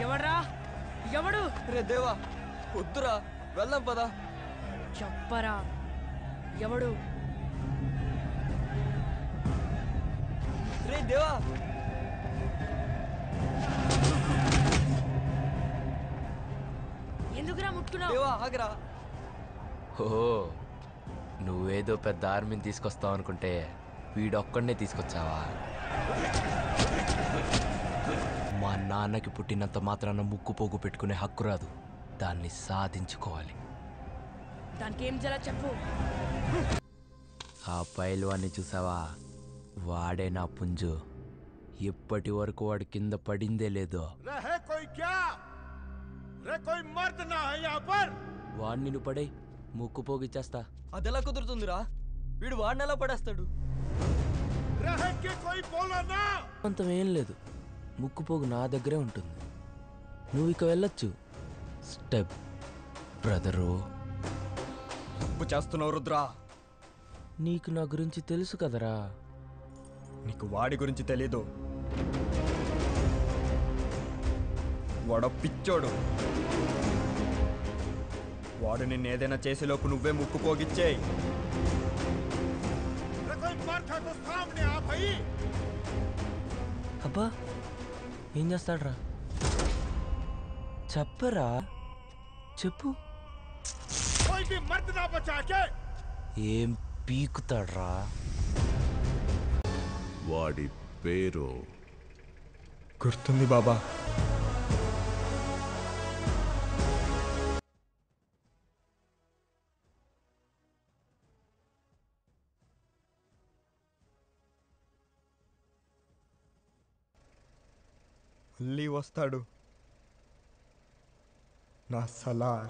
ఎవడ్రా? ఎవడు? రే దేవా, వద్దురా, వెళ్దాం పదా. చెప్పరా ఎవడు? రే దేవా, ఎందుకురా ముట్టుకున్నావు? దేవా ఆగరా. ఓ నువ్వేదో పెద్ద ఆర్మీని తీసుకొస్తావు అనుకుంటే వీడొక్కడనే తీసుకొచ్చావా? మా నాన్నకి పుట్టినంత మాత్రాన ముక్కు పోగు పెట్టుకునే హక్కు రాదు, దాన్ని సాధించుకోవాలి. దానికి ఏం చేయాలో చెప్పు. ఆ పైల్వాన్ని చూసావా? వాడే నా పుంజు. ఇప్పటి వరకు వాడు కింద పడిందే లేదో. వాడిని నువ్వు పడే ముక్కు పోగిచ్చేస్తా. అదెలా కుదురుతుందిరా? వీడు వాడిని ఎలా పడేస్తాడు? అంతం ఏం లేదు, ముక్కు పోగు నా దగ్గరే ఉంటుంది. నువ్వు ఇక వెళ్ళొచ్చు. Step brother. తప్పు చేస్తున్నావు రుద్రా. నీకు నా గురించి తెలుసు కదరా. నీకు వాడి గురించి తెలీదు. వాడో పిచ్చోడు. వాడు నిన్నేదైనా చేసేలోపు నువ్వే ముక్కు పోగిచ్చేయి. అబ్బా ఏం చేస్తాడ్రా? చెప్పరా, చెప్పు. ఏం పీకుతాడ్రా? వాడి పేరు గుర్తుంది బాబా. మళ్ళీ వస్తాడు నా సలార్.